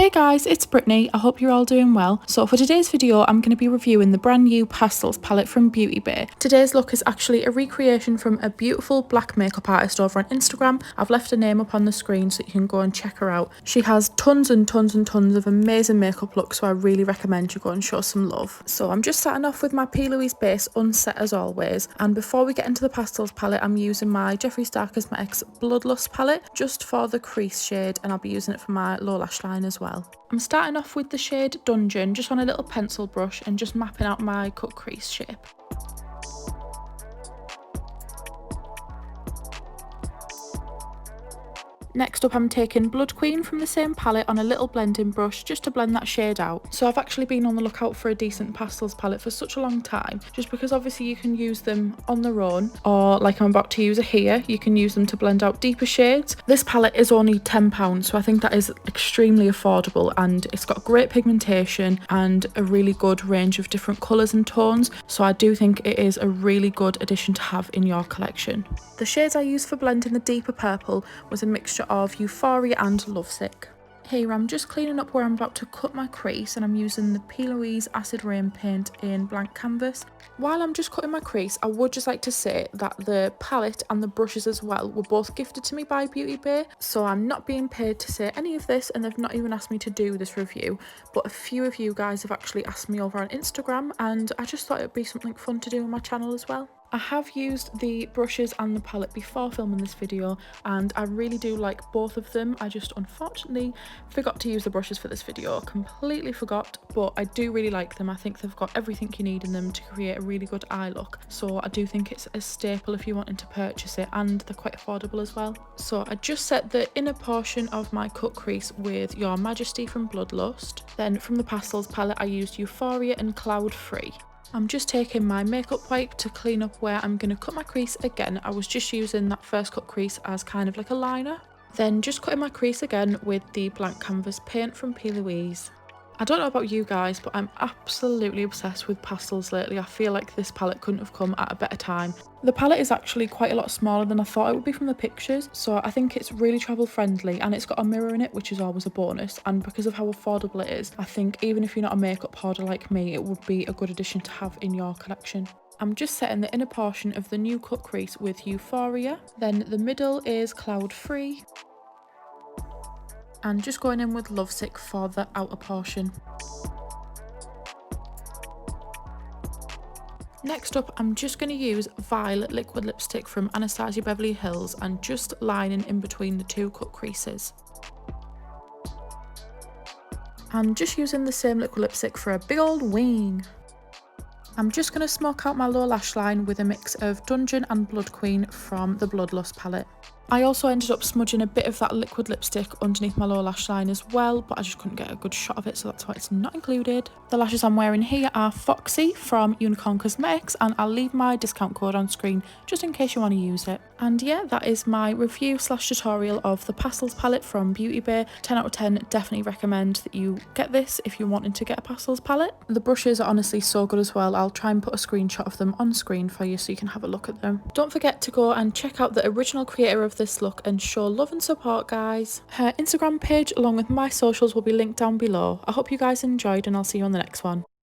Hey guys, it's Brittany. I hope you're all doing well. So for today's video, I'm going to be reviewing the brand new Pastels palette from Beauty Bay. Today's look is actually a recreation from a beautiful black makeup artist over on Instagram. I've left her name up on the screen so you can go and check her out. She has tons and tons and tons of amazing makeup looks, so I really recommend you go and show some love. So I'm just starting off with my P. Louise base unset as always. And before we get into the Pastels palette, I'm using my Jeffree Star Cosmetics Bloodlust palette just for the crease shade, and I'll be using it for my lower lash line as well. I'm starting off with the shade Dungeon, just on a little pencil brush and just mapping out my cut crease shape. Next up, I'm taking Blood Queen from the same palette on a little blending brush just to blend that shade out. So I've actually been on the lookout for a decent pastels palette for such a long time, just because obviously you can use them on their own, or like I'm about to use it here, you can use them to blend out deeper shades. This palette is only £10, so I think that is extremely affordable, and it's got great pigmentation and a really good range of different colours and tones, so I do think it is a really good addition to have in your collection. The shades I used for blending the deeper purple was a mixture of Euphoria and Lovesick. Here I'm just cleaning up where I'm about to cut my crease, and I'm using the P. Louise Acid Rain paint in blank canvas. While I'm just cutting my crease, I would just like to say that the palette and the brushes as well were both gifted to me by Beauty Bay, so I'm not being paid to say any of this, and they've not even asked me to do this review, but a few of you guys have actually asked me over on Instagram, and I just thought it would be something fun to do on my channel as well. I have used the brushes and the palette before filming this video, and I really do like both of them. I just unfortunately forgot to use the brushes for this video, completely forgot, but I do really like them. I think they've got everything you need in them to create a really good eye look, so I do think it's a staple if you're wanting to purchase it, and they're quite affordable as well. So I just set the inner portion of my cut crease with Your Majesty from Bloodlust. Then from the Pastels palette I used Euphoria and Cloud Free. I'm just taking my makeup wipe to clean up where I'm going to cut my crease again. I was just using that first cut crease as kind of like a liner. Then just cutting my crease again with the blank canvas paint from P. Louise. I don't know about you guys, but I'm absolutely obsessed with pastels lately. I feel like this palette couldn't have come at a better time. The palette is actually quite a lot smaller than I thought it would be from the pictures, so I think it's really travel friendly, and it's got a mirror in it, which is always a bonus, and because of how affordable it is, I think even if you're not a makeup hoarder like me, it would be a good addition to have in your collection. I'm just setting the inner portion of the new cut crease with Euphoria, then the middle is Cloud Free, and just going in with Lovesick for the outer portion. Next up, I'm just going to use Violet liquid lipstick from Anastasia Beverly Hills and just lining in between the two cut creases. And just using the same liquid lipstick for a big old wing. I'm just going to smoke out my lower lash line with a mix of Dungeon and Blood Queen from the Bloodlust palette. I also ended up smudging a bit of that liquid lipstick underneath my lower lash line as well, but I just couldn't get a good shot of it, so that's why it's not included. The lashes I'm wearing here are Foxy from Unicorn Cosmetics, and I'll leave my discount code on screen just in case you want to use it. And yeah, that is my review / tutorial of the Pastels palette from Beauty Bay. 10 out of 10, definitely recommend that you get this if you're wanting to get a Pastels palette. The brushes are honestly so good as well. I'll try and put a screenshot of them on screen for you so you can have a look at them. Don't forget to go and check out the original creator of this look and show love and support, guys. Her Instagram page along with my socials will be linked down below. I hope you guys enjoyed, and I'll see you on the next one.